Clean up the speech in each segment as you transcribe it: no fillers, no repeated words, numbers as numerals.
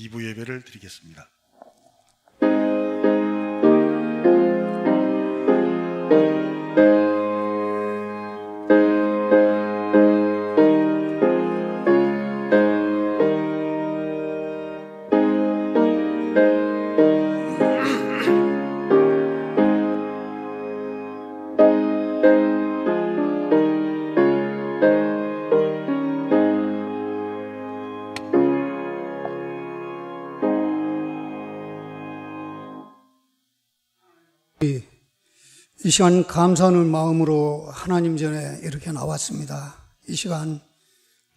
2부 예배를 드리겠습니다. 이 시간 감사하는 마음으로 하나님 전에 이렇게 나왔습니다. 이 시간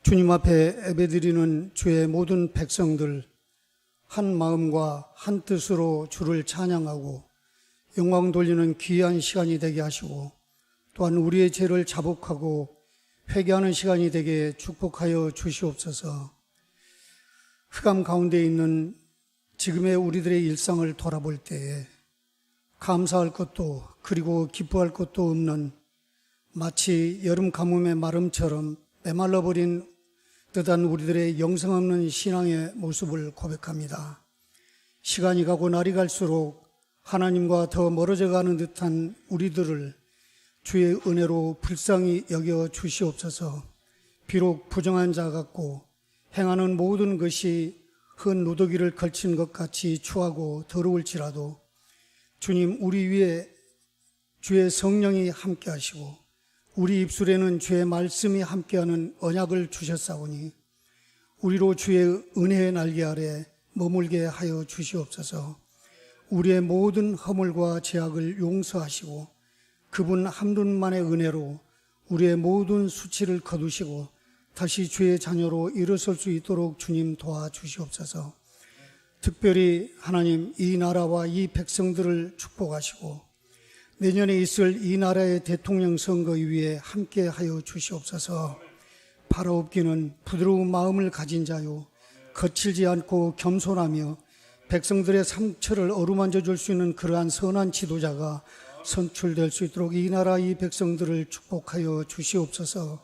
주님 앞에 예배드리는 주의 모든 백성들 한 마음과 한 뜻으로 주를 찬양하고 영광 돌리는 귀한 시간이 되게 하시고, 또한 우리의 죄를 자복하고 회개하는 시간이 되게 축복하여 주시옵소서. 흑암 가운데 있는 지금의 우리들의 일상을 돌아볼 때에 감사할 것도 그리고 기뻐할 것도 없는, 마치 여름 가뭄의 마름처럼 메말라버린 듯한 우리들의 영성없는 신앙의 모습을 고백합니다. 시간이 가고 날이 갈수록 하나님과 더 멀어져 가는 듯한 우리들을 주의 은혜로 불쌍히 여겨 주시옵소서. 비록 부정한 자 같고 행하는 모든 것이 흙 누더기를 걸친 것 같이 추하고 더러울지라도 주님, 우리 위에 주의 성령이 함께 하시고 우리 입술에는 주의 말씀이 함께하는 언약을 주셨사오니 우리로 주의 은혜의 날개 아래 머물게 하여 주시옵소서. 우리의 모든 허물과 죄악을 용서하시고 그분 한 분만의 은혜로 우리의 모든 수치를 거두시고 다시 주의 자녀로 일어설 수 있도록 주님 도와주시옵소서. 특별히 하나님, 이 나라와 이 백성들을 축복하시고 내년에 있을 이 나라의 대통령 선거 위에 함께 하여 주시옵소서. 바라옵기는 부드러운 마음을 가진 자요, 거칠지 않고 겸손하며 백성들의 상처를 어루만져 줄 수 있는 그러한 선한 지도자가 선출될 수 있도록 이 나라 이 백성들을 축복하여 주시옵소서.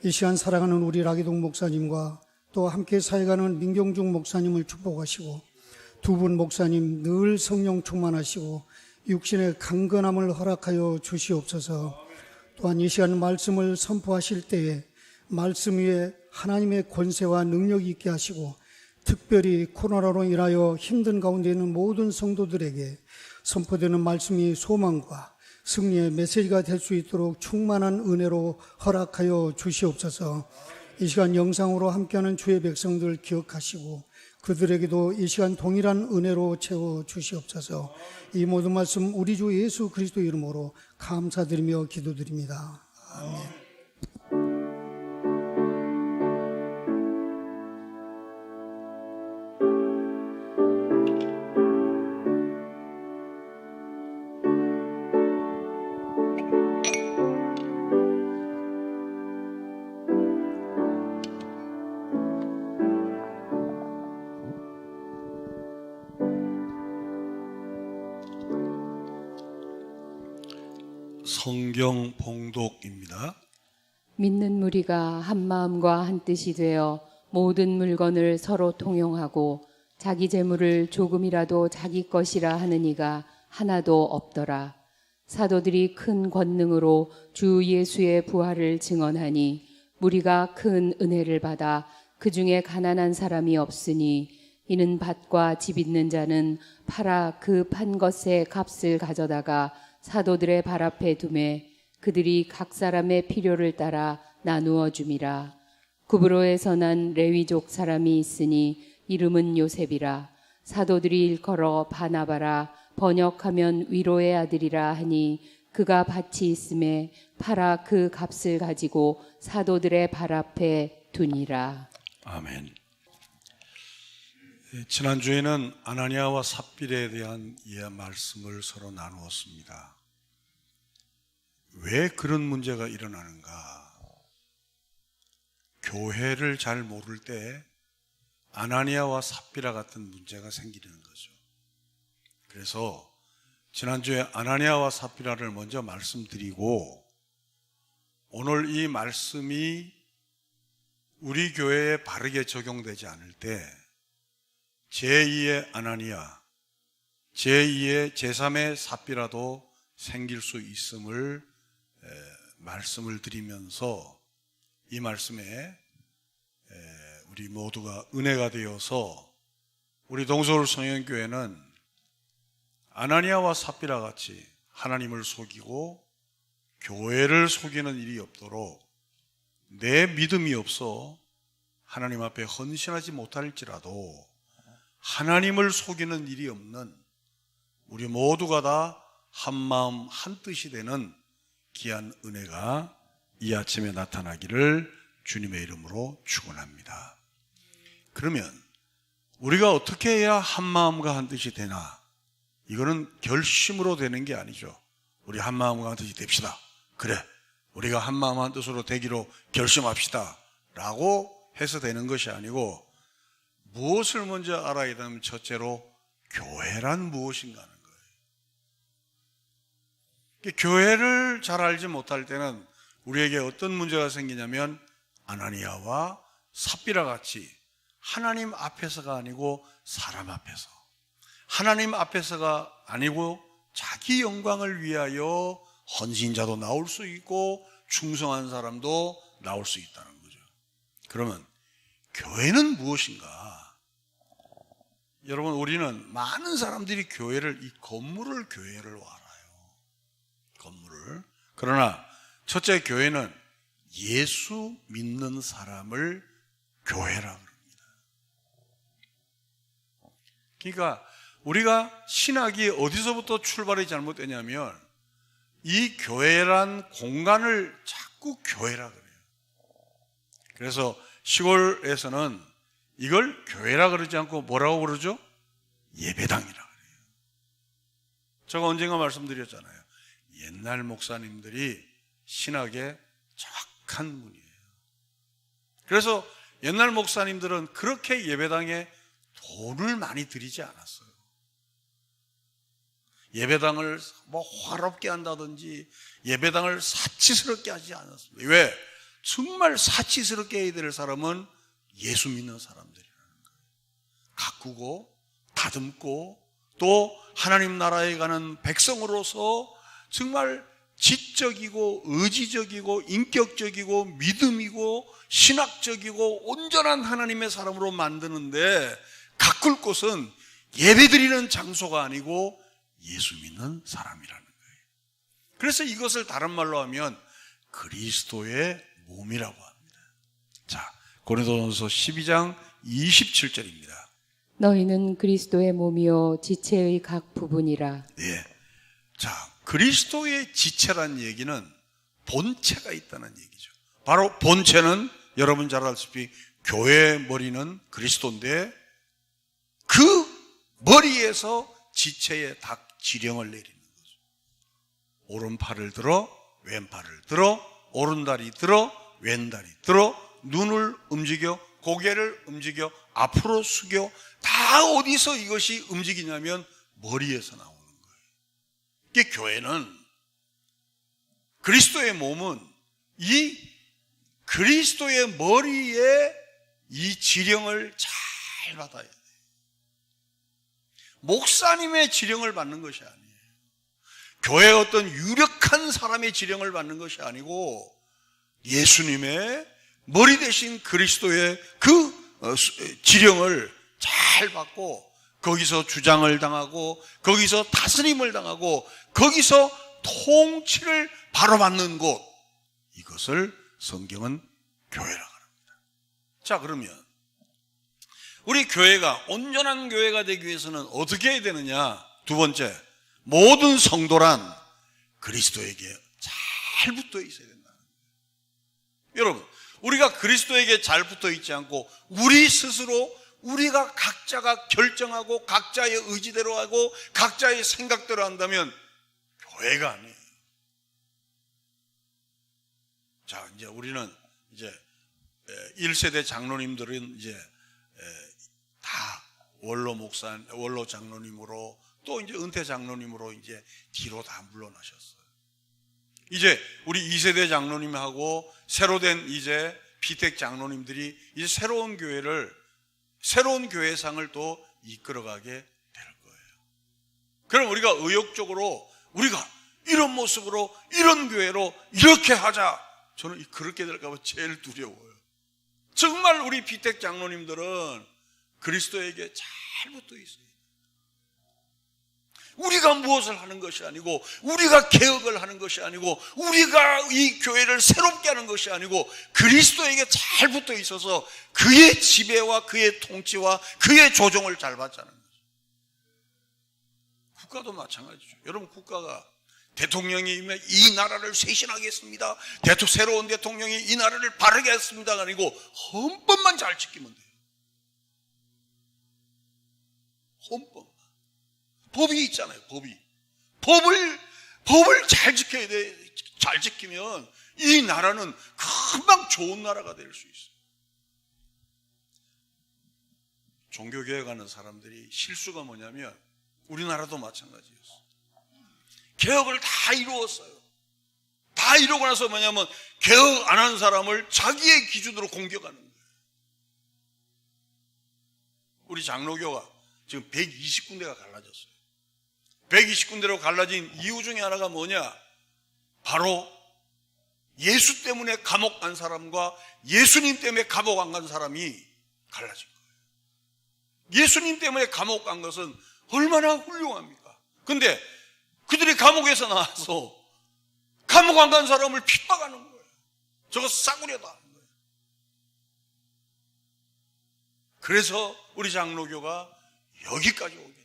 이 시간 사랑하는 우리 라기동 목사님과 또 함께 사역하는 민경중 목사님을 축복하시고 두 분 목사님 늘 성령 충만하시고 육신의 강건함을 허락하여 주시옵소서. 또한 이 시간 말씀을 선포하실 때에 말씀 위에 하나님의 권세와 능력이 있게 하시고 특별히 코로나로 인하여 힘든 가운데 있는 모든 성도들에게 선포되는 말씀이 소망과 승리의 메시지가 될 수 있도록 충만한 은혜로 허락하여 주시옵소서. 이 시간 영상으로 함께하는 주의 백성들 기억하시고 그들에게도 이 시간 동일한 은혜로 채워 주시옵소서. 이 모든 말씀 우리 주 예수 그리스도 이름으로 감사드리며 기도드립니다. 아멘. 성경 봉독입니다. 믿는 무리가 한 마음과 한 뜻이 되어 모든 물건을 서로 통용하고 자기 재물을 조금이라도 자기 것이라 하는 이가 하나도 없더라. 사도들이 큰 권능으로 주 예수의 부활을 증언하니 무리가 큰 은혜를 받아 그 중에 가난한 사람이 없으니 이는 밭과 집 있는 자는 팔아 그 판 것의 값을 가져다가 사도들의 발 앞에 두매 그들이 각 사람의 필요를 따라 나누어 줌이라. 구브로에서 난 레위족 사람이 있으니 이름은 요셉이라. 사도들이 일컬어 바나바라 번역하면 위로의 아들이라 하니 그가 밭이 있음에 팔아 그 값을 가지고 사도들의 발 앞에 두니라. 아멘. 지난주에는 아나니아와 삽빌에 대한 말씀을 서로 나누었습니다. 왜 그런 문제가 일어나는가? 교회를 잘 모를 때 아나니아와 삽비라 같은 문제가 생기는 거죠. 그래서 지난주에 아나니아와 삽비라를 먼저 말씀드리고 오늘 이 말씀이 우리 교회에 바르게 적용되지 않을 때 제2의 아나니아, 제2의 제3의 삽비라도 생길 수 있음을 말씀을 드리면서 이 말씀에 우리 모두가 은혜가 되어서 우리 동서울 성현교회는 아나니아와 삽비라 같이 하나님을 속이고 교회를 속이는 일이 없도록 내 믿음이 없어 하나님 앞에 헌신하지 못할지라도 하나님을 속이는 일이 없는 우리 모두가 다 한마음 한뜻이 되는 귀한 은혜가 이 아침에 나타나기를 주님의 이름으로 축원합니다. 그러면 우리가 어떻게 해야 한마음과 한뜻이 되나? 이거는 결심으로 되는 게 아니죠. 우리 한마음과 한뜻이 됩시다. 그래, 우리가 한마음 한뜻으로 되기로 결심합시다 라고 해서 되는 것이 아니고, 무엇을 먼저 알아야 되냐면 첫째로 교회란 무엇인가 하는 거예요. 교회를 잘 알지 못할 때는 우리에게 어떤 문제가 생기냐면 아나니아와 삽비라 같이 하나님 앞에서가 아니고 사람 앞에서, 하나님 앞에서가 아니고 자기 영광을 위하여 헌신자도 나올 수 있고 충성한 사람도 나올 수 있다는 거죠. 그러면 교회는 무엇인가? 여러분, 우리는 많은 사람들이 교회를, 이 건물을 교회를 알아요. 건물을. 그러나 첫째, 교회는 예수 믿는 사람을 교회라 그럽니다. 그러니까 우리가 신학이 어디서부터 출발이 잘못되냐면 이 교회란 공간을 자꾸 교회라 그래요. 그래서 시골에서는 이걸 교회라 그러지 않고 뭐라고 그러죠? 예배당이라 그래요. 제가 언젠가 말씀드렸잖아요. 옛날 목사님들이 신학에 정확한 분이에요. 그래서 옛날 목사님들은 그렇게 예배당에 돈을 많이 들이지 않았어요. 예배당을 뭐 화롭게 한다든지 예배당을 사치스럽게 하지 않았습니다. 왜? 정말 사치스럽게 해야 될 사람은 예수 믿는 사람들이라는 거예요. 가꾸고 다듬고 또 하나님 나라에 가는 백성으로서 정말 지적이고 의지적이고 인격적이고 믿음이고 신학적이고 온전한 하나님의 사람으로 만드는데, 가꿀 곳은 예배드리는 장소가 아니고 예수 믿는 사람이라는 거예요. 그래서 이것을 다른 말로 하면 그리스도의 몸이라고 합니다. 자, 고린도전서 12장 27절입니다. 너희는 그리스도의 몸이요 지체의 각 부분이라. 예. 자, 그리스도의 지체란 얘기는 본체가 있다는 얘기죠. 바로 본체는 여러분 잘 알다시피 교회의 머리는 그리스도인데 그 머리에서 지체의 각 지령을 내리는 거죠. 오른팔을 들어 왼팔을 들어, 오른다리 들어 왼다리 들어, 눈을 움직여 고개를 움직여 앞으로 숙여, 다 어디서 이것이 움직이냐면 머리에서 나오는 거예요. 이게 교회는, 그리스도의 몸은 이 그리스도의 머리에 이 지령을 잘 받아야 돼요. 목사님의 지령을 받는 것이 아니에요. 교회의 어떤 유력한 사람의 지령을 받는 것이 아니고 예수님의 머리 대신 그리스도의 그 지령을 잘 받고 거기서 주장을 당하고 거기서 다스림을 당하고 거기서 통치를 바로 받는 곳, 이것을 성경은 교회라고 합니다. 자, 그러면 우리 교회가 온전한 교회가 되기 위해서는 어떻게 해야 되느냐? 두 번째, 모든 성도란 그리스도에게 잘 붙어 있어야 된다. 여러분, 우리가 그리스도에게 잘 붙어 있지 않고 우리 스스로 우리가 각자가 결정하고 각자의 의지대로 하고 각자의 생각대로 한다면 교회가 아니에요. 자, 이제 우리는 이제 1세대 장로님들은 이제 다 원로 장로님으로 또 이제 은퇴 장로님으로 이제 뒤로 다 물러나셨어요. 이제 우리 2세대 장로님하고 새로 된 이제 피택 장로님들이 이제 새로운 교회상을 또 이끌어가게 될 거예요. 그럼 우리가 의욕적으로 우리가 이런 모습으로 이런 교회로 이렇게 하자, 저는 그렇게 될까 봐 제일 두려워요. 정말 우리 비택 장로님들은 그리스도에게 잘 붙어 있어요. 우리가 무엇을 하는 것이 아니고, 우리가 개혁을 하는 것이 아니고, 우리가 이 교회를 새롭게 하는 것이 아니고, 그리스도에게 잘 붙어 있어서 그의 지배와 그의 통치와 그의 조종을 잘 받자는 거죠. 국가도 마찬가지죠. 여러분, 국가가 대통령이 이 나라를 쇄신하겠습니다, 새로운 대통령이 이 나라를 바르게 했습니다가 아니고 헌법만 잘 지키면 돼요. 헌법. 법이 있잖아요. 법을 잘 지켜야 돼. 잘 지키면 이 나라는 금방 좋은 나라가 될 수 있어요. 종교개혁하는 사람들이 실수가 뭐냐면, 우리나라도 마찬가지였어요. 개혁을 다 이루었어요. 다 이루고 나서 뭐냐면, 개혁 안 한 사람을 자기의 기준으로 공격하는 거예요. 우리 장로교가 지금 120군데가 갈라졌어요. 120군데로 갈라진 이유 중에 하나가 뭐냐? 바로 예수 때문에 감옥 간 사람과 예수님 때문에 감옥 안 간 사람이 갈라진 거예요. 예수님 때문에 감옥 간 것은 얼마나 훌륭합니까? 근데 그들이 감옥에서 나와서 감옥 안 간 사람을 핍박하는 거예요. 저거 싸구려다 하는 거예요. 그래서 우리 장로교가 여기까지 오게 됩니다.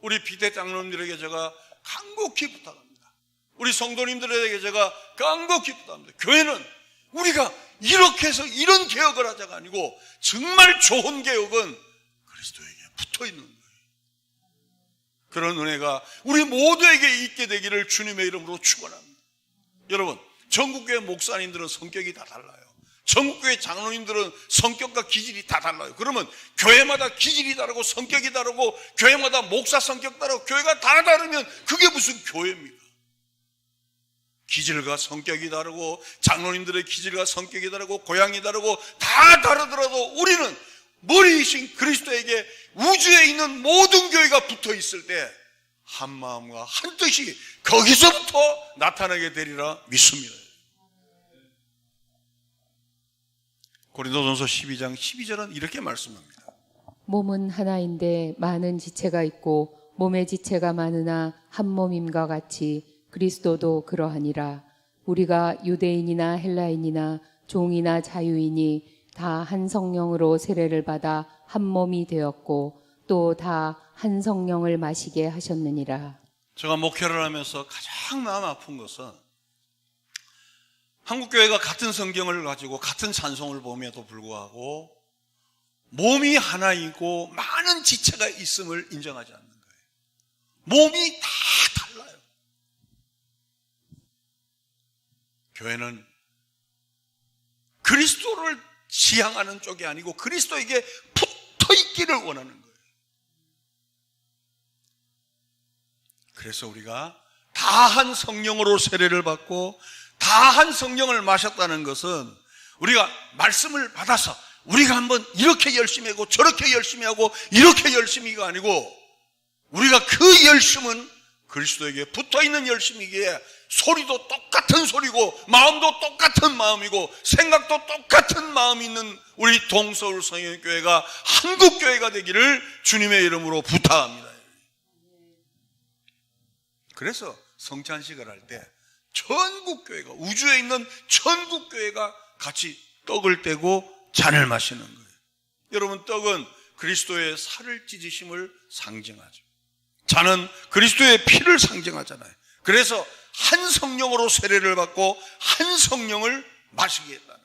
우리 비대 장로님들에게 제가 간곡히 부탁합니다. 우리 성도님들에게 제가 간곡히 부탁합니다. 교회는 우리가 이렇게 해서 이런 개혁을 하자가 아니고, 정말 좋은 개혁은 그리스도에게 붙어 있는 거예요. 그런 은혜가 우리 모두에게 있게 되기를 주님의 이름으로 축원합니다. 여러분, 전국교회 목사님들은 성격이 다 달라요. 전국교회 장로님들은 성격과 기질이 다 달라요. 그러면 교회마다 기질이 다르고 성격이 다르고, 교회마다 목사 성격 다르고, 교회가 다 다르면 그게 무슨 교회입니까? 기질과 성격이 다르고, 장로님들의 기질과 성격이 다르고, 고향이 다르고, 다 다르더라도 우리는 머리이신 그리스도에게 우주에 있는 모든 교회가 붙어 있을 때 한 마음과 한 뜻이 거기서부터 나타나게 되리라 믿습니다. 고린도전서 12장 12절은 이렇게 말씀합니다. 몸은 하나인데 많은 지체가 있고, 몸의 지체가 많으나 한 몸임과 같이 그리스도도 그러하니라. 우리가 유대인이나 헬라인이나 종이나 자유인이 다 한 성령으로 세례를 받아 한 몸이 되었고, 또 다 한 성령을 마시게 하셨느니라. 제가 목회를 하면서 가장 마음 아픈 것은, 한국교회가 같은 성경을 가지고 같은 찬송을 보면도 불구하고 몸이 하나이고 많은 지체가 있음을 인정하지 않는 거예요. 몸이 다 달라요. 교회는 그리스도를 지향하는 쪽이 아니고 그리스도에게 붙어 있기를 원하는 거예요. 그래서 우리가 다 한 성령으로 세례를 받고 다 한 성령을 마셨다는 것은, 우리가 말씀을 받아서 우리가 한번 이렇게 열심히 하고 저렇게 열심히 하고 이렇게 열심히가 아니고, 우리가 그 열심은 그리스도에게 붙어있는 열심이기에 소리도 똑같은 소리고 마음도 똑같은 마음이고 생각도 똑같은 마음이 있는 우리 동서울 성령교회가 한국교회가 되기를 주님의 이름으로 부탁합니다. 그래서 성찬식을 할 때 전국교회가, 우주에 있는 전국교회가 같이 떡을 떼고 잔을 마시는 거예요. 여러분, 떡은 그리스도의 살을 찢으심을 상징하죠. 잔은 그리스도의 피를 상징하잖아요. 그래서 한 성령으로 세례를 받고 한 성령을 마시게 했다는 거예요.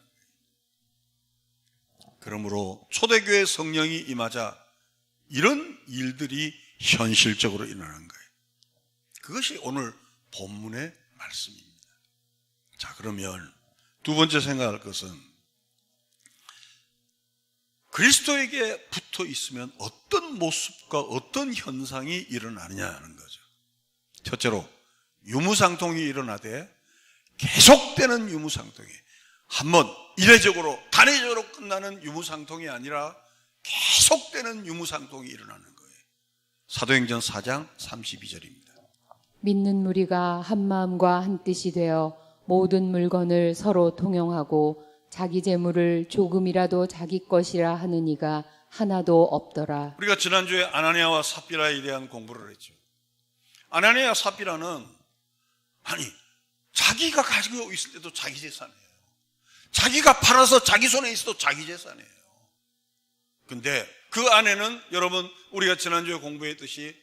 그러므로 초대교회 성령이 임하자 이런 일들이 현실적으로 일어나는 거예요. 그것이 오늘 본문의 말씀입니다. 자, 그러면 두 번째 생각할 것은, 그리스도에게 붙어 있으면 어떤 모습과 어떤 현상이 일어나느냐 하는 거죠. 첫째로 유무상통이 일어나되, 계속되는 유무상통이, 한번 이례적으로 단회적으로 끝나는 유무상통이 아니라 계속되는 유무상통이 일어나는 거예요. 사도행전 4장 32절입니다. 믿는 무리가 한 마음과 한 뜻이 되어 모든 물건을 서로 통용하고 자기 재물을 조금이라도 자기 것이라 하는 이가 하나도 없더라. 우리가 지난주에 아나니아와 삽비라에 대한 공부를 했죠. 아나니아와 삽비라는 자기가 가지고 있을 때도 자기 재산이에요. 자기가 팔아서 자기 손에 있어도 자기 재산이에요. 근데 그 안에는 여러분 우리가 지난주에 공부했듯이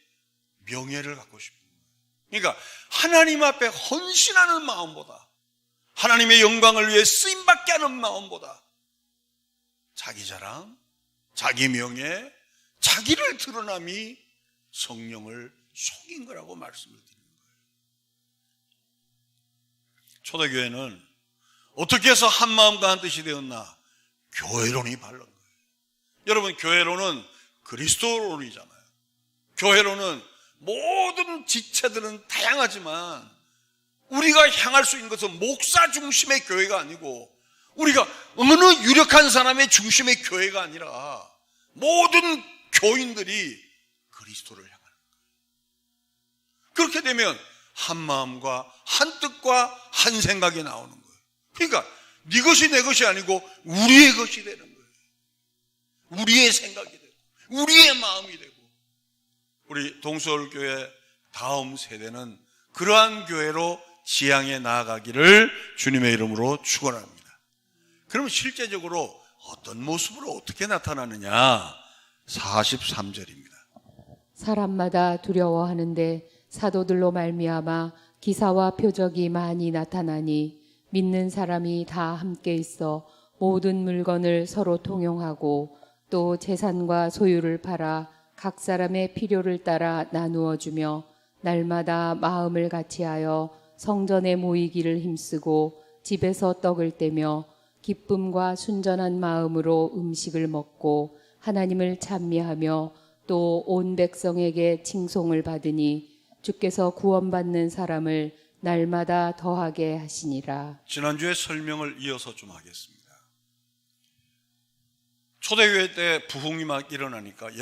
명예를 갖고 싶은 거예요. 그러니까 하나님 앞에 헌신하는 마음보다 하나님의 영광을 위해 쓰임받게 하는 마음보다 자기 자랑, 자기 명예, 자기를 드러남이 성령을 속인 거라고 말씀을 드리는 거예요. 초대교회는 어떻게 해서 한 마음과 한 뜻이 되었나? 교회론이 바른 거예요. 여러분, 교회론은 그리스도론이잖아요. 교회론은 모든 지체들은 다양하지만 우리가 향할 수 있는 것은 목사 중심의 교회가 아니고 우리가 어느 유력한 사람의 중심의 교회가 아니라 모든 교인들이 그리스도를 향하는 거예요. 그렇게 되면 한 마음과 한 뜻과 한 생각이 나오는 거예요. 그러니까 네 것이 내 것이 아니고 우리의 것이 되는 거예요. 우리의 생각이 되고 우리의 마음이 되고 우리 동서울교회 다음 세대는 그러한 교회로 지향해 나아가기를 주님의 이름으로 축원합니다. 그러면 실제적으로 어떤 모습으로 어떻게 나타나느냐? 43절입니다. 사람마다 두려워하는데 사도들로 말미암아 기사와 표적이 많이 나타나니 믿는 사람이 다 함께 있어 모든 물건을 서로 통용하고 또 재산과 소유를 팔아 각 사람의 필요를 따라 나누어 주며 날마다 마음을 같이하여 성전에 모이기를 힘쓰고 집에서 떡을 떼며 기쁨과 순전한 마음으로 음식을 먹고 하나님을 찬미하며 또 온 백성에게 칭송을 받으니 주께서 구원받는 사람을 날마다 더하게 하시니라. 지난주에 설명을 이어서 좀 하겠습니다. 초대교회 때 부흥이 막 일어나니까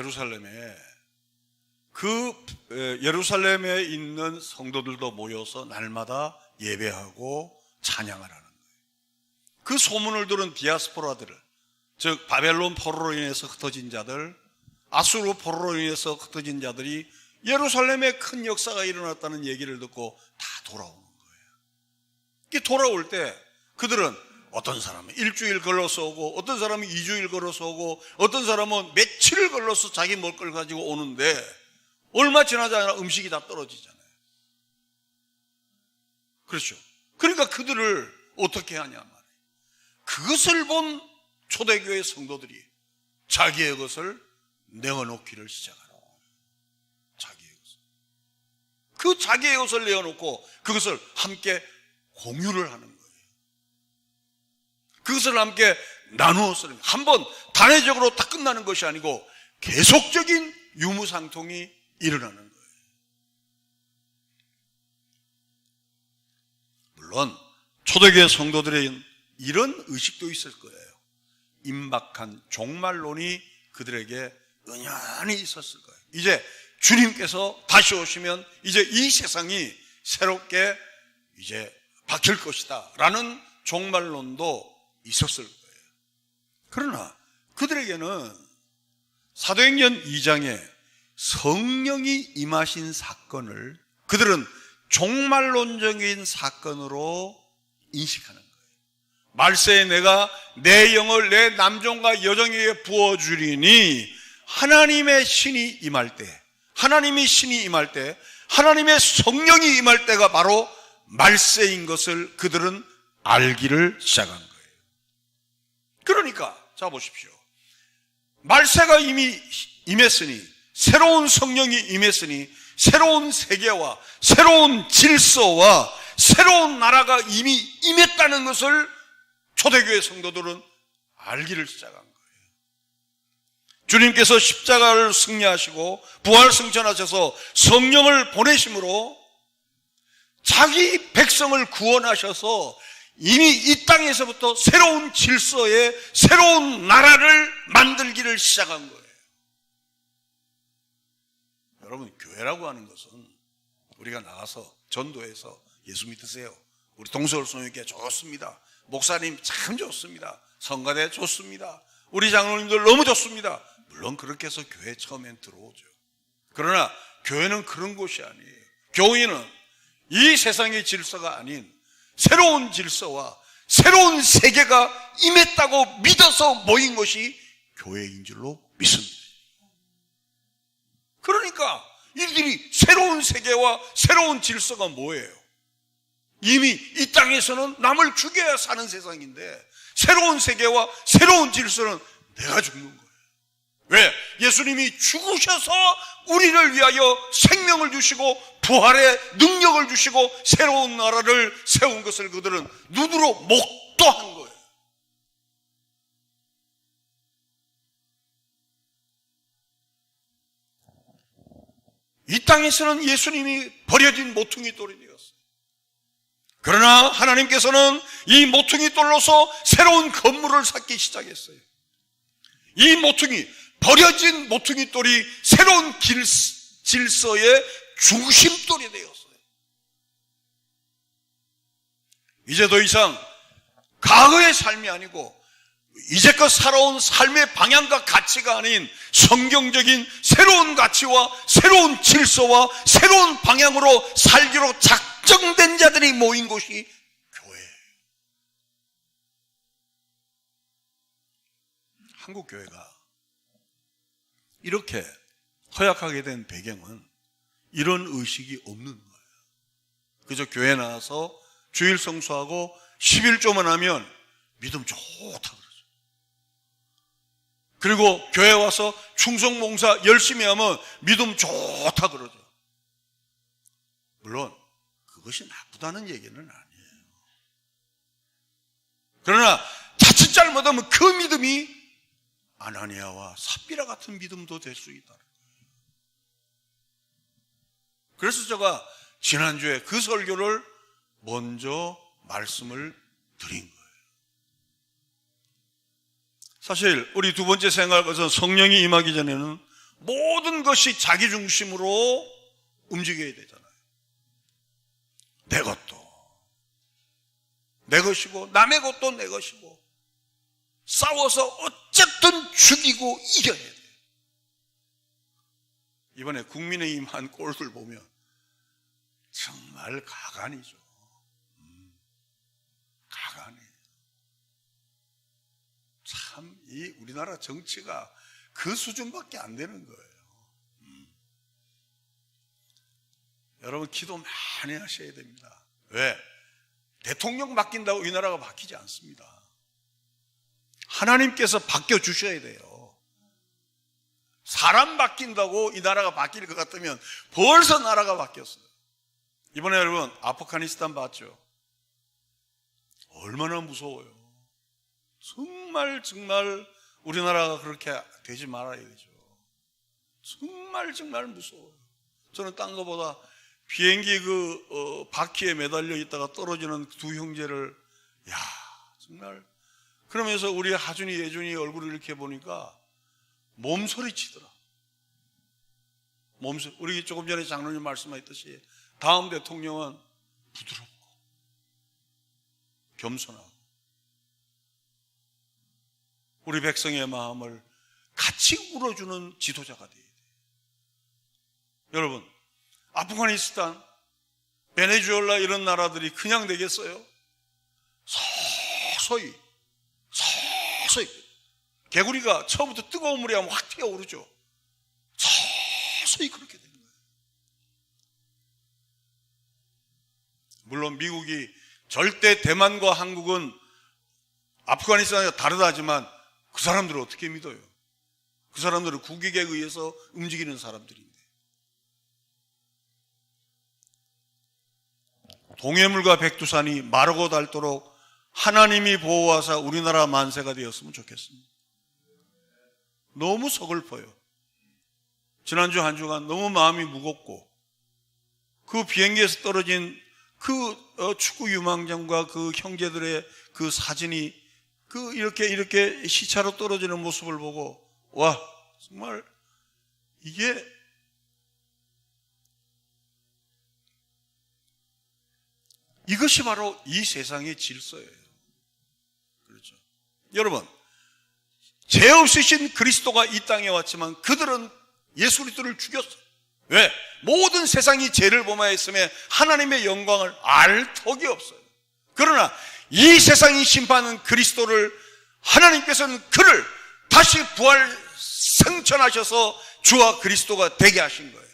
예루살렘에 있는 성도들도 모여서 날마다 예배하고 찬양을 하는 거예요. 그 소문을 들은 디아스포라들, 즉 바벨론 포로로 인해서 흩어진 자들, 아수르 포로로 인해서 흩어진 자들이 예루살렘에 큰 역사가 일어났다는 얘기를 듣고 다 돌아오는 거예요. 이게 돌아올 때 그들은 어떤 사람은 일주일 걸러서 오고 어떤 사람은 2주일 걸어서 오고 어떤 사람은 며칠을 걸러서 자기 먹을 걸 가지고 오는데 얼마 지나지 않아 음식이 다 떨어지잖아요. 그렇죠. 그러니까 그들을 어떻게 하냐 말이에요. 그것을 본 초대교회 성도들이 자기의 것을 내어놓기를 시작하는 거예요. 자기의 것을. 그 자기의 것을 내어놓고 그것을 함께 공유를 하는 거예요. 그것을 함께 나누어서 한번 단회적으로 다 끝나는 것이 아니고 계속적인 유무상통이 일어나는 거예요. 물론 초대교회 성도들의 이런 의식도 있을 거예요. 임박한 종말론이 그들에게 은연히 있었을 거예요. 이제 주님께서 다시 오시면 이제 이 세상이 새롭게 이제 바뀔 것이다 라는 종말론도 있었을 거예요. 그러나 그들에게는 사도행전 2장에 성령이 임하신 사건을 그들은 종말론적인 사건으로 인식하는 거예요. 말세에 내가 내 영을 내 남종과 여종에게 부어주리니 하나님의 신이 임할 때, 하나님의 신이 임할 때, 하나님의 성령이 임할 때가 바로 말세인 것을 그들은 알기를 시작한 거예요. 그러니까 자 보십시오. 말세가 이미 임했으니, 새로운 성령이 임했으니 새로운 세계와 새로운 질서와 새로운 나라가 이미 임했다는 것을 초대교회 성도들은 알기를 시작한 거예요. 주님께서 십자가를 승리하시고 부활승천하셔서 성령을 보내심으로 자기 백성을 구원하셔서 이미 이 땅에서부터 새로운 질서의 새로운 나라를 만들기를 시작한 거예요. 여러분, 교회라고 하는 것은 우리가 나가서 전도해서 예수 믿으세요, 우리 동서울성교회 좋습니다, 목사님 참 좋습니다, 성가대 좋습니다, 우리 장로님들 너무 좋습니다. 물론 그렇게 해서 교회 처음엔 들어오죠. 그러나 교회는 그런 곳이 아니에요. 교회는 이 세상의 질서가 아닌 새로운 질서와 새로운 세계가 임했다고 믿어서 모인 것이 교회인 줄로 믿습니다. 그러니까 이들이 새로운 세계와 새로운 질서가 뭐예요? 이미 이 땅에서는 남을 죽여야 사는 세상인데 새로운 세계와 새로운 질서는 내가 죽는 거예요. 왜? 예수님이 죽으셔서 우리를 위하여 생명을 주시고 부활의 능력을 주시고 새로운 나라를 세운 것을 그들은 눈으로 목도한 거예요. 이 땅에서는 예수님이 버려진 모퉁이 돌이 되었어요. 그러나 하나님께서는 이 모퉁이 돌로서 새로운 건물을 쌓기 시작했어요. 이 모퉁이, 버려진 모퉁이 돌이 새로운 질서의 중심돌이 되었어요. 이제 더 이상 과거의 삶이 아니고 이제껏 살아온 삶의 방향과 가치가 아닌 성경적인 새로운 가치와 새로운 질서와 새로운 방향으로 살기로 작정된 자들이 모인 곳이 교회예요. 한국 교회가 이렇게 허약하게 된 배경은 이런 의식이 없는 거예요. 그저 교회 나와서 주일 성수하고 11조만 하면 믿음 좋다 그러죠. 그리고 교회 와서 충성 봉사 열심히 하면 믿음 좋다 그러죠. 물론 그것이 나쁘다는 얘기는 아니에요. 그러나 자칫 잘못하면 그 믿음이 아나니아와 삽비라 같은 믿음도 될 수 있다는 거예요. 그래서 제가 지난주에 그 설교를 먼저 말씀을 드린 거예요. 사실 우리 두 번째 생각할 것은 성령이 임하기 전에는 모든 것이 자기 중심으로 움직여야 되잖아요. 내 것도 내 것이고 남의 것도 내 것이고 싸워서 어쨌든 죽이고 이겨야 돼. 이번에 국민의힘 한 꼴들 보면 정말 가관이죠. 가관이. 참 이 우리나라 정치가 그 수준밖에 안 되는 거예요. 여러분 기도 많이 하셔야 됩니다. 왜? 대통령 바뀐다고 이 나라가 바뀌지 않습니다. 하나님께서 바뀌어주셔야 돼요. 사람 바뀐다고 이 나라가 바뀔 것 같으면 벌써 나라가 바뀌었어요. 이번에 여러분 아프가니스탄 봤죠? 얼마나 무서워요. 정말 우리나라가 그렇게 되지 말아야 되죠. 정말 무서워요. 저는 딴 거보다 비행기 바퀴에 매달려 있다가 떨어지는 두 형제를 정말 그러면서 우리 하준이 예준이 얼굴을 이렇게 보니까 몸소리 치더라. 몸소리. 우리 조금 전에 장로님 말씀하셨듯이 다음 대통령은 부드럽고 겸손하고 우리 백성의 마음을 같이 울어주는 지도자가 돼야 돼요. 여러분, 아프가니스탄, 베네수엘라 이런 나라들이 그냥 되겠어요? 서서히 개구리가 처음부터 뜨거운 물에 하면 확 튀어오르죠. 서서히 그렇게 되는 거예요. 물론 미국이 절대 대만과 한국은 아프가니스탄과 다르다 하지만 그 사람들을 어떻게 믿어요? 그 사람들은 국익에 의해서 움직이는 사람들인데. 동해물과 백두산이 마르고 닳도록 하나님이 보호하사 우리나라 만세가 되었으면 좋겠습니다. 너무 서글퍼요. 지난주 한 주간 너무 마음이 무겁고 그 비행기에서 떨어진 축구 유망장과 그 형제들의 그 사진이 이렇게 시차로 떨어지는 모습을 보고, 와, 정말 이것이 바로 이 세상의 질서예요. 그렇죠. 여러분, 죄 없으신 그리스도가 이 땅에 왔지만 그들은 예수 그리스도를 죽였어요. 왜? 모든 세상이 죄를 범하였음에 하나님의 영광을 알 턱이 없어요. 그러나 이 세상이 심판하는 그리스도를, 하나님께서는 그를 다시 부활 승천하셔서 주와 그리스도가 되게 하신 거예요.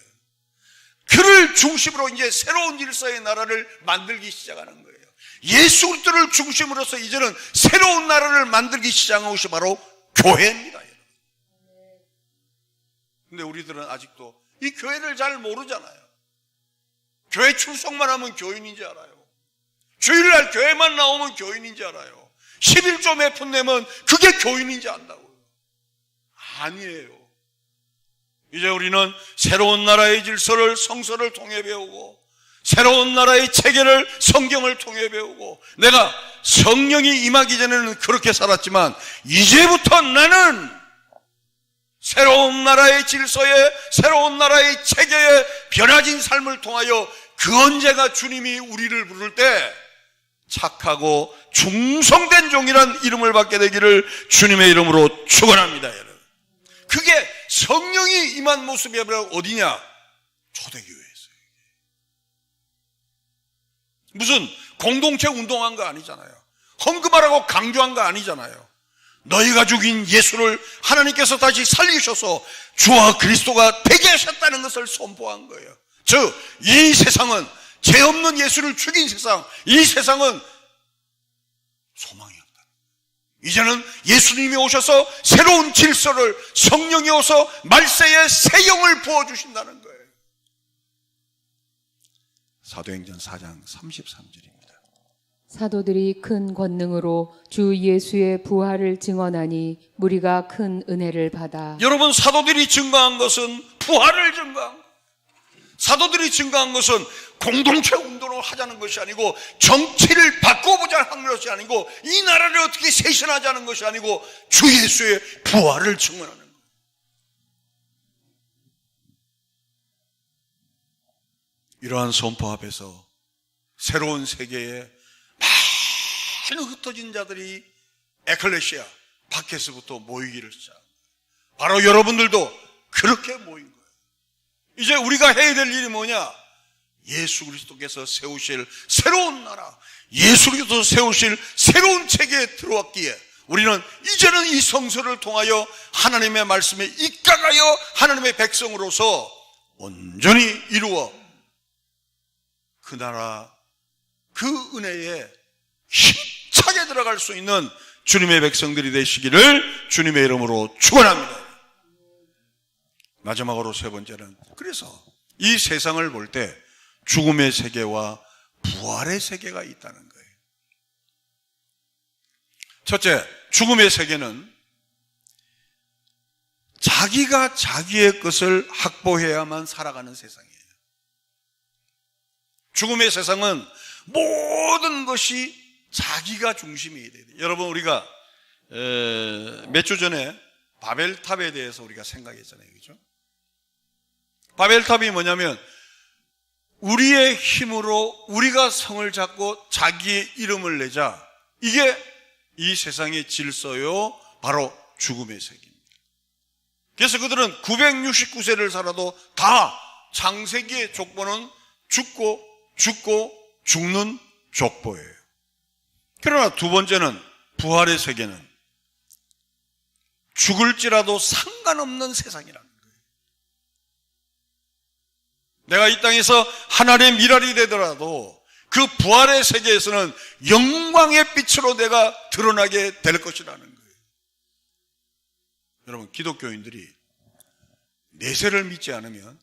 그를 중심으로 이제 새로운 질서의 나라를 만들기 시작하는 거예요. 예수 그리스도를 중심으로서 이제는 새로운 나라를 만들기 시작한 것이 바로 교회입니다. 근데 우리들은 아직도 이 교회를 잘 모르잖아요. 교회 출석만 하면 교인인지 알아요. 주일날 교회만 나오면 교인인지 알아요. 11조 몇 푼 내면 그게 교인인지 안다고요. 아니에요. 이제 우리는 새로운 나라의 질서를 성서를 통해 배우고, 새로운 나라의 체계를 성경을 통해 배우고, 내가 성령이 임하기 전에는 그렇게 살았지만 이제부터 나는 새로운 나라의 질서에, 새로운 나라의 체계에 변화진 삶을 통하여 그 언제가 주님이 우리를 부를 때 착하고 충성된 종이란 이름을 받게 되기를 주님의 이름으로 축원합니다. 여러분, 그게 성령이 임한 모습이 어디냐? 초대교회에서요. 무슨 공동체 운동한 거 아니잖아요. 헌금하라고 강조한 거 아니잖아요. 너희가 죽인 예수를 하나님께서 다시 살리셔서 주와 그리스도가 되게 하셨다는 것을 선포한 거예요. 즉, 이 세상은, 죄 없는 예수를 죽인 세상, 이 세상은 소망이 없다. 이제는 예수님이 오셔서 새로운 질서를, 성령이 오셔서 말세에 새 영을 부어주신다는 거예요. 사도행전 4장 33절입니다. 사도들이 큰 권능으로 주 예수의 부활을 증언하니 무리가 큰 은혜를 받아. 여러분, 사도들이 증거한 것은 부활을 증거한 거예요. 사도들이 증거한 것은 공동체 운동을 하자는 것이 아니고, 정치를 바꿔보자 하는 것이 아니고, 이 나라를 어떻게 쇄신하자는 것이 아니고, 주 예수의 부활을 증언하는 거예요. 이러한 선포 앞에서 새로운 세계에 많은 흩어진 자들이 에클레시아 밖에서부터 모이기를 시작합니다. 바로 여러분들도 그렇게 모인 거예요. 이제 우리가 해야 될 일이 뭐냐? 예수 그리스도께서 세우실 새로운 나라, 예수 그리스도 세우실 새로운 체계에 들어왔기에 우리는 이제는 이 성서를 통하여 하나님의 말씀에 입각하여 하나님의 백성으로서 온전히 이루어 그 나라, 그 은혜에 힘차게 들어갈 수 있는 주님의 백성들이 되시기를 주님의 이름으로 축원합니다. 마지막으로 세 번째는, 그래서 이 세상을 볼 때 죽음의 세계와 부활의 세계가 있다는 거예요. 첫째, 죽음의 세계는 자기가 자기의 것을 확보해야만 살아가는 세상이에요. 죽음의 세상은 모든 것이 자기가 중심이 돼야 돼요. 여러분, 우리가 몇 주 전에 바벨탑에 대해서 우리가 생각했잖아요. 그렇죠? 바벨탑이 뭐냐면 우리의 힘으로 우리가 성을 잡고 자기의 이름을 내자. 이게 이 세상의 질서요, 바로 죽음의 세계입니다. 그래서 그들은 969세를 살아도 다 창세기의 족보는 죽고 죽는 족보예요. 그러나 두 번째는 부활의 세계는 죽을지라도 상관없는 세상이라는 거예요. 내가 이 땅에서 하나님의 미랄이 되더라도 그 부활의 세계에서는 영광의 빛으로 내가 드러나게 될 것이라는 거예요. 여러분, 기독교인들이 내세를 믿지 않으면,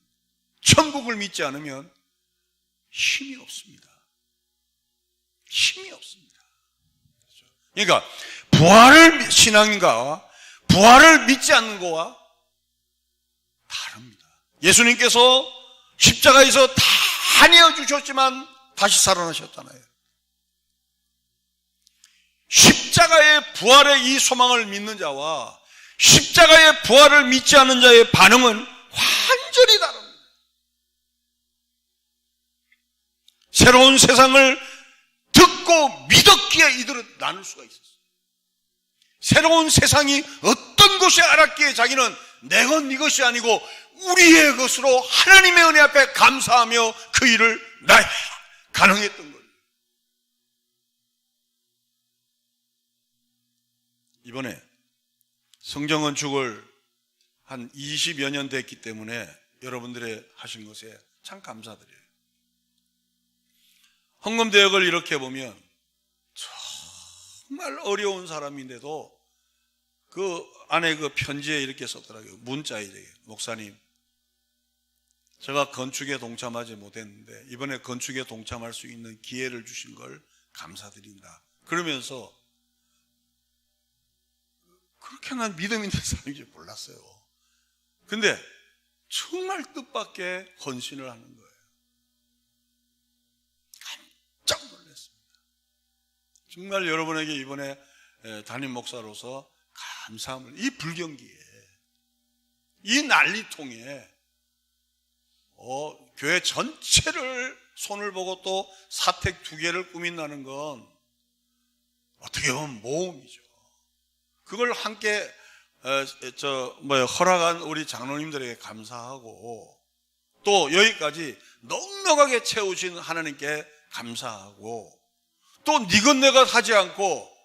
천국을 믿지 않으면 힘이 없습니다. 힘이 없습니다. 그러니까 부활을 신앙인가 부활을 믿지 않는 거와 다릅니다. 예수님께서 십자가에서 다 내어주셨지만 다시 살아나셨잖아요. 십자가의 부활의 이 소망을 믿는 자와 십자가의 부활을 믿지 않는 자의 반응은 완전히 다릅니다. 새로운 세상을 듣고 믿었기에 이들은 나눌 수가 있었어요. 새로운 세상이 어떤 것이 알았기에 자기는 내 것, 네 것이 아니고 우리의 것으로 하나님의 은혜 앞에 감사하며 그 일을 나야 가능했던 거예요. 이번에 성정건축을 한 20여 년 됐기 때문에 여러분들의 하신 것에 참 감사드려요. 헌금대역을 이렇게 보면 정말 어려운 사람인데도 그 안에 그 편지에 이렇게 썼더라고요. 문자에 이렇게, 목사님, 제가 건축에 동참하지 못했는데 이번에 건축에 동참할 수 있는 기회를 주신 걸 감사드린다. 그러면서 그렇게 난 믿음 있는 사람인지 몰랐어요. 근데 정말 뜻밖의 헌신을 하는 거예요. 깜짝 놀랐습니다. 정말 여러분에게 이번에 담임 목사로서 감사함을, 이 불경기에, 이 난리통에 교회 전체를 손을 보고 또 사택 2개를 꾸민다는 건 어떻게 보면 모험이죠. 그걸 함께 허락한 우리 장로님들에게 감사하고 또 여기까지 넉넉하게 채우신 하나님께 감사하고 또 니것내것 하지 않고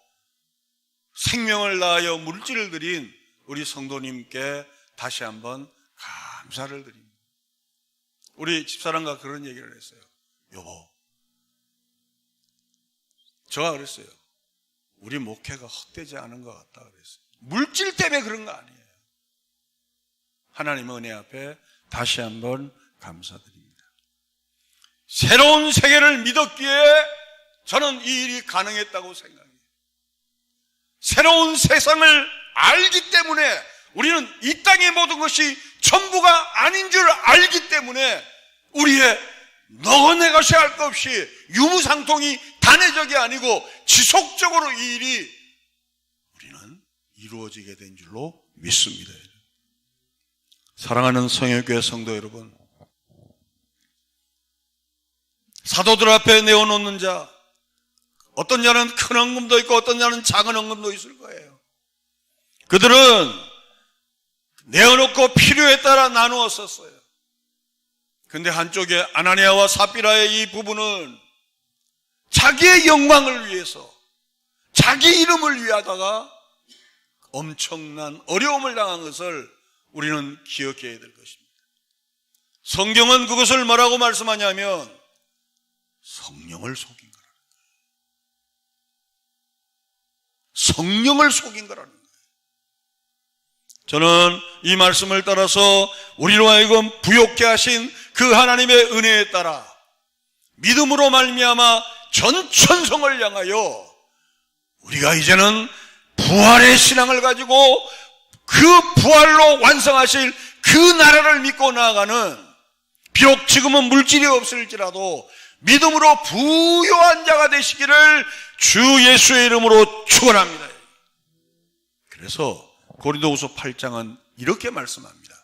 생명을 다하여 물질을 드린 우리 성도님께 다시 한번 감사를 드립니다. 우리 집사람과 그런 얘기를 했어요. 여보, 제가 그랬어요. 우리 목회가 헛되지 않은 것 같다 그랬어요. 물질 때문에 그런 거 아니에요. 하나님의 은혜 앞에 다시 한번 감사드립니다. 새로운 세계를 믿었기에 저는 이 일이 가능했다고 생각해요. 새로운 세상을 알기 때문에 우리는 이 땅의 모든 것이 전부가 아닌 줄 알기 때문에 우리의 너 내 것이 할 것 없이 유무상통이 단회적이 아니고 지속적으로 이 일이 우리는 이루어지게 된 줄로 믿습니다. 사랑하는 성역교회 성도 여러분, 사도들 앞에 내어놓는 자, 어떤 자는 큰 헌금도 있고 어떤 자는 작은 헌금도 있을 거예요. 그들은 내어놓고 필요에 따라 나누었었어요. 근데 한쪽에 아나니아와 삽비라의 이 부부는 자기의 영광을 위해서, 자기 이름을 위하다가 엄청난 어려움을 당한 것을 우리는 기억해야 될 것입니다. 성경은 그것을 뭐라고 말씀하냐면 성령을 속인 거라는 거예요. 성령을 속인 거라는 거예요. 저는 이 말씀을 따라서 우리로 하여금 부욕케 하신 그 하나님의 은혜에 따라 믿음으로 말미암아 전 천성을 향하여 우리가 이제는 부활의 신앙을 가지고 그 부활로 완성하실 그 나라를 믿고 나아가는, 비록 지금은 물질이 없을지라도 믿음으로 부요한 자가 되시기를 주 예수의 이름으로 축원합니다. 그래서 고린도후서 8장은 이렇게 말씀합니다.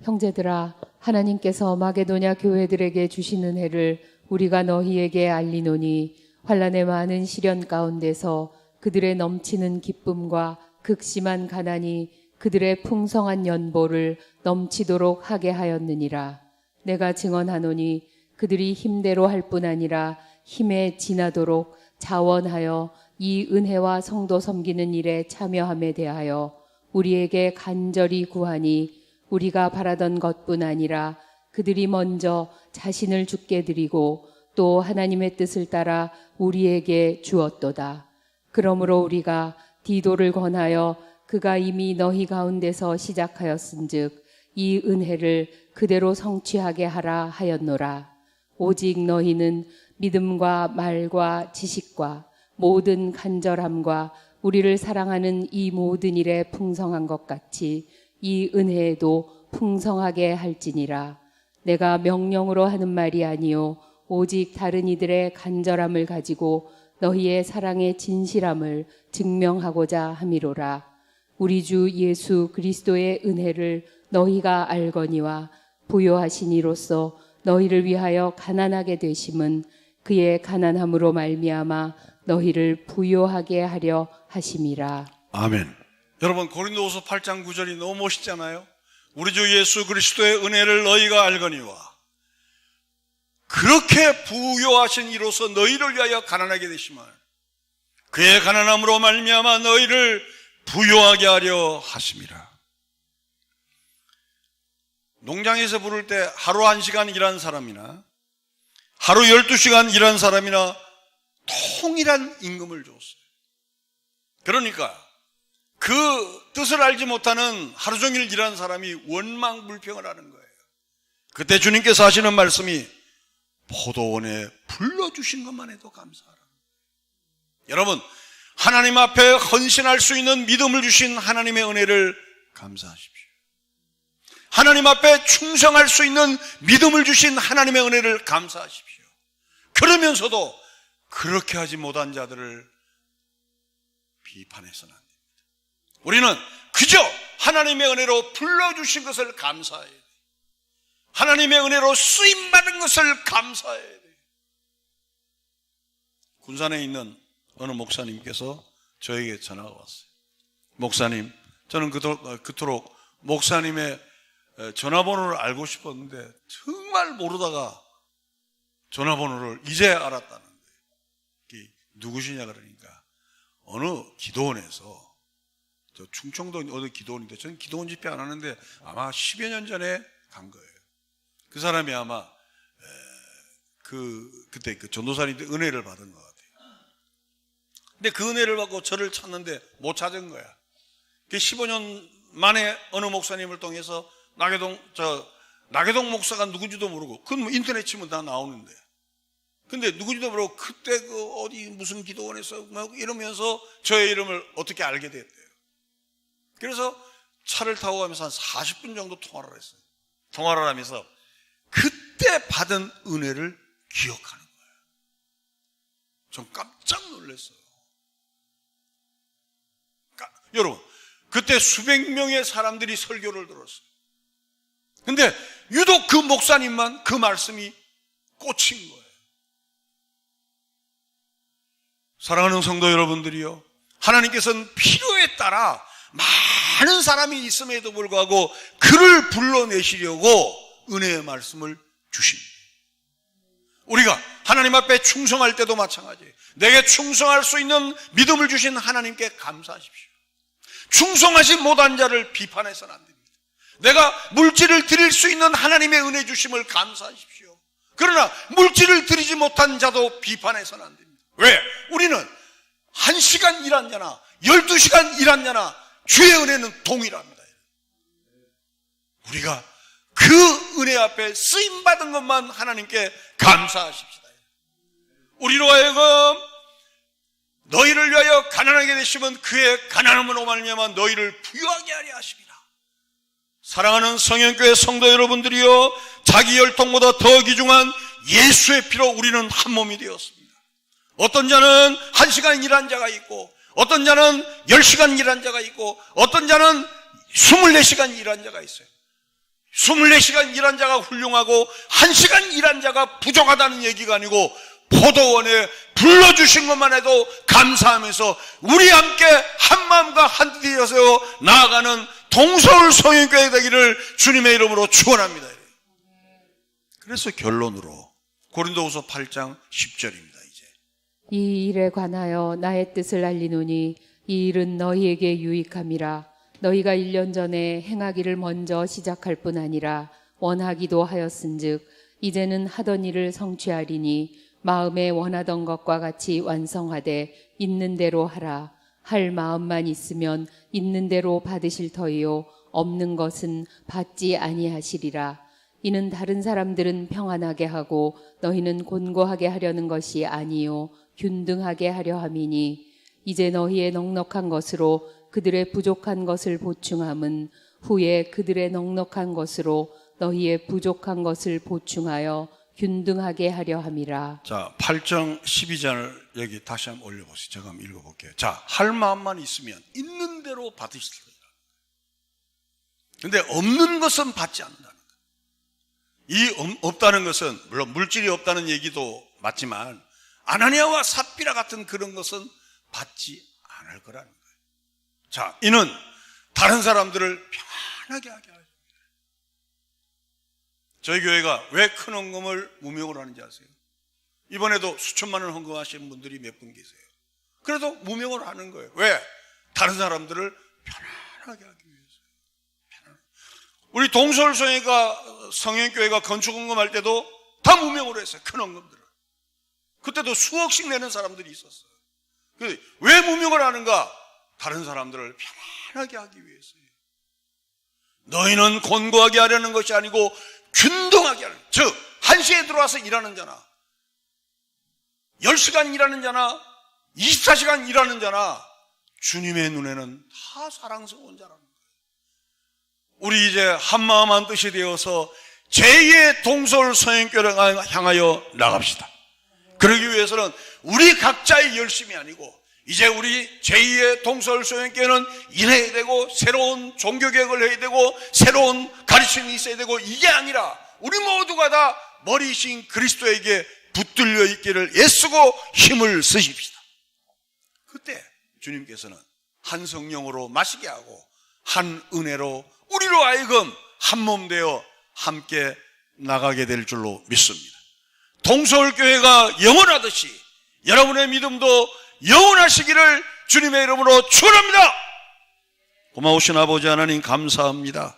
형제들아, 하나님께서 마게도냐 교회들에게 주신 은혜를 우리가 너희에게 알리노니 환난의 많은 시련 가운데서 그들의 넘치는 기쁨과 극심한 가난이 그들의 풍성한 연보를 넘치도록 하게 하였느니라. 내가 증언하노니 그들이 힘대로 할 뿐 아니라 힘에 지나도록 자원하여 이 은혜와 성도 섬기는 일에 참여함에 대하여 우리에게 간절히 구하니 우리가 바라던 것뿐 아니라 그들이 먼저 자신을 주께 드리고 또 하나님의 뜻을 따라 우리에게 주었도다. 그러므로 우리가 디도를 권하여 그가 이미 너희 가운데서 시작하였은즉 이 은혜를 그대로 성취하게 하라 하였노라. 오직 너희는 믿음과 말과 지식과 모든 간절함과 우리를 사랑하는 이 모든 일에 풍성한 것 같이 이 은혜에도 풍성하게 할지니라. 내가 명령으로 하는 말이 아니요 오직 다른 이들의 간절함을 가지고 너희의 사랑의 진실함을 증명하고자 함이로라. 우리 주 예수 그리스도의 은혜를 너희가 알거니와 부요하신 이로써 너희를 위하여 가난하게 되심은 그의 가난함으로 말미암아 너희를 부요하게 하려 하심이라. 아멘. 여러분, 고린도후서 8장 9절이 너무 멋있잖아요. 우리 주 예수 그리스도의 은혜를 너희가 알거니와 그렇게 부요하신 이로서 너희를 위하여 가난하게 되심을 그의 가난함으로 말미암아 너희를 부요하게 하려 하심이라. 농장에서 부를 때 하루 1시간 일한 사람이나 하루 12시간 일한 사람이나 통일한 임금을 줬어요. 그러니까 그 뜻을 알지 못하는 하루 종일 일하는 사람이 원망불평을 하는 거예요. 그때 주님께서 하시는 말씀이 포도원에 불러주신 것만 해도 감사하라. 여러분, 하나님 앞에 헌신할 수 있는 믿음을 주신 하나님의 은혜를 감사하십시오. 하나님 앞에 충성할 수 있는 믿음을 주신 하나님의 은혜를 감사하십시오. 그러면서도 그렇게 하지 못한 자들을 비판해서는 안 됩니다. 우리는 그저 하나님의 은혜로 불러주신 것을 감사해야 돼요. 하나님의 은혜로 쓰임받은 것을 감사해야 돼요. 군산에 있는 어느 목사님께서 저에게 전화가 왔어요. 목사님, 저는 그토록 목사님의 전화번호를 알고 싶었는데 정말 모르다가 전화번호를 이제 알았다는데 누구시냐 그러니까 어느 기도원에서 저 충청도 어느 기도원인데 저는 기도원 집회 안 하는데 아마 10여 년 전에 간 거예요. 그 사람이 아마 그때 그 전도사님한테 은혜를 받은 것 같아요. 근데 그 은혜를 받고 저를 찾는데 못 찾은 거야. 15년 만에 어느 목사님을 통해서 나계동 목사가 누군지도 모르고 그건 뭐 인터넷 치면 다 나오는데 근데 누군지도 모르고 그때 어디 무슨 기도원에서 막 이러면서 저의 이름을 어떻게 알게 됐대요. 그래서 차를 타고 가면서 한 40분 정도 통화를 했어요. 통화를 하면서 그때 받은 은혜를 기억하는 거예요. 전 깜짝 놀랐어요. 여러분, 그때 수백 명의 사람들이 설교를 들었어요. 근데 유독 그 목사님만 그 말씀이 꽂힌 거예요. 사랑하는 성도 여러분들이요, 하나님께서는 필요에 따라 많은 사람이 있음에도 불구하고 그를 불러내시려고 은혜의 말씀을 주십니다. 우리가 하나님 앞에 충성할 때도 마찬가지예요. 내게 충성할 수 있는 믿음을 주신 하나님께 감사하십시오. 충성하지 못한 자를 비판해서는 안 됩니다. 내가 물질을 드릴 수 있는 하나님의 은혜 주심을 감사하십시오. 그러나 물질을 드리지 못한 자도 비판해서는 안 됩니다. 왜? 우리는 1시간 일한 자나 12시간 일한 자나 주의 은혜는 동일합니다. 우리가 그 은혜 앞에 쓰임받은 것만 하나님께 감사하십시다. 우리로 하여금 너희를 위하여 가난하게 되시면 그의 가난함으로 말미암아 너희를 부유하게 하려 하십니다. 사랑하는 성현교회 성도 여러분들이여, 자기 혈통보다 더 귀중한 예수의 피로 우리는 한 몸이 되었습니다. 어떤 자는 1시간 일한 자가 있고, 어떤 자는 10시간 일한 자가 있고, 어떤 자는 24시간 일한 자가 있어요. 24시간 일한 자가 훌륭하고 1시간 일한 자가 부족하다는 얘기가 아니고, 포도원에 불러주신 것만 해도 감사하면서 우리 함께 한마음과 한뜻이 되어서 나아가는 동서울 성인교회 되기를 주님의 이름으로 축원합니다. 그래서 결론으로 고린도후서 8장 10절입니다. 이제 이 일에 관하여 나의 뜻을 알리노니 이 일은 너희에게 유익함이라. 너희가 1년 전에 행하기를 먼저 시작할 뿐 아니라 원하기도 하였은즉 이제는 하던 일을 성취하리니 마음에 원하던 것과 같이 완성하되 있는 대로 하라. 할 마음만 있으면 있는 대로 받으실 터이요 없는 것은 받지 아니하시리라. 이는 다른 사람들은 평안하게 하고 너희는 곤고하게 하려는 것이 아니요 균등하게 하려 함이니 이제 너희의 넉넉한 것으로 그들의 부족한 것을 보충함은 후에 그들의 넉넉한 것으로 너희의 부족한 것을 보충하여 균등하게 하려 함이라. 자, 8장 12장을 여기 다시 한번 올려보세요. 제가 한번 읽어볼게요. 자, 할 마음만 있으면 있는 대로 받으실 거예요. 근데 없는 것은 받지 않는다는 거예요. 이 없다는 것은 물론 물질이 없다는 얘기도 맞지만 아나니아와 삽비라 같은 그런 것은 받지 않을 거라는 거예요. 자, 이는 다른 사람들을 평안하게 하게 하십니다. 저희 교회가 왜 큰 헌금을 무명을 하는지 아세요? 이번에도 수천만 원 헌금하시는 분들이 몇 분 계세요. 그래도 무명을 하는 거예요. 왜? 다른 사람들을 편안하게 하기 위해서요. 우리 동서울성회가 성현교회가 건축 헌금할 때도 다 무명으로 했어요. 큰 헌금들을. 그때도 수억씩 내는 사람들이 있었어요. 왜 무명을 하는가? 다른 사람들을 편안하게 하기 위해서요. 너희는 곤고하게 하려는 것이 아니고 균등하게 하는, 즉 1시에 들어와서 일하는 자나 10시간 일하는 자나 24시간 일하는 자나 주님의 눈에는 다 사랑스러운 자라는 거예요. 우리 이제 한마음 한뜻이 되어서 제2의 동서울 성현교회를 향하여 나갑시다. 그러기 위해서는 우리 각자의 열심이 아니고 이제 우리 제2의 동서울 성현교회는 일해야 되고 새로운 종교개혁을 해야 되고 새로운 가르침이 있어야 되고 이게 아니라 우리 모두가 다 머리이신 그리스도에게 붙들려 있기를 애쓰고 힘을 쓰십시다. 그때 주님께서는 한 성령으로 마시게 하고 한 은혜로 우리로 하여금 한 몸 되어 함께 나가게 될 줄로 믿습니다. 동서울교회가 영원하듯이 여러분의 믿음도 영원하시기를 주님의 이름으로 축원합니다. 고마우신 아버지 하나님 감사합니다.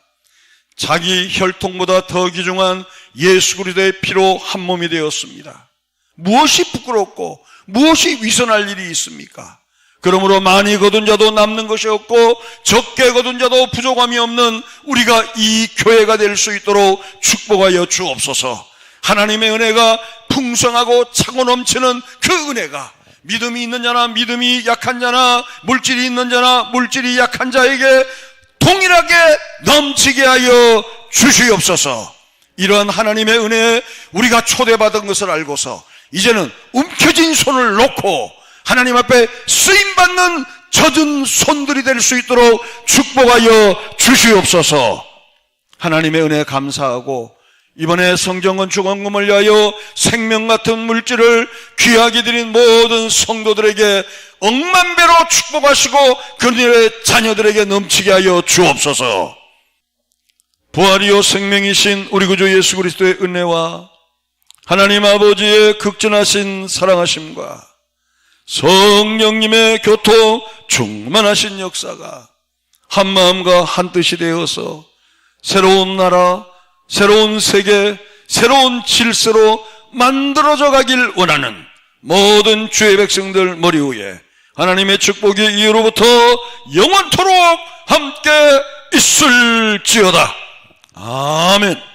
자기 혈통보다 더 귀중한 예수 그리스도의 피로 한 몸이 되었습니다. 무엇이 부끄럽고 무엇이 위선할 일이 있습니까? 그러므로 많이 거둔 자도 남는 것이 없고 적게 거둔 자도 부족함이 없는 우리가 이 교회가 될 수 있도록 축복하여 주옵소서. 하나님의 은혜가 풍성하고 차고 넘치는 그 은혜가 믿음이 있는 자나 믿음이 약한 자나 물질이 있는 자나 물질이 약한 자에게 동일하게 넘치게 하여 주시옵소서. 이러한 하나님의 은혜에 우리가 초대받은 것을 알고서 이제는 움켜진 손을 놓고 하나님 앞에 쓰임받는 젖은 손들이 될 수 있도록 축복하여 주시옵소서. 하나님의 은혜에 감사하고 이번에 성전건축 헌금을 위하여 생명 같은 물질을 귀하게 드린 모든 성도들에게 억만배로 축복하시고 그들의 자녀들에게 넘치게 하여 주옵소서. 부활이요 생명이신 우리 구주 예수 그리스도의 은혜와 하나님 아버지의 극진하신 사랑하심과 성령님의 교통 충만하신 역사가 한마음과 한뜻이 되어서 새로운 나라, 새로운 세계, 새로운 질서로 만들어져 가길 원하는 모든 주의 백성들 머리 위에 하나님의 축복이 이후로부터 영원토록 함께 있을지어다. 아멘.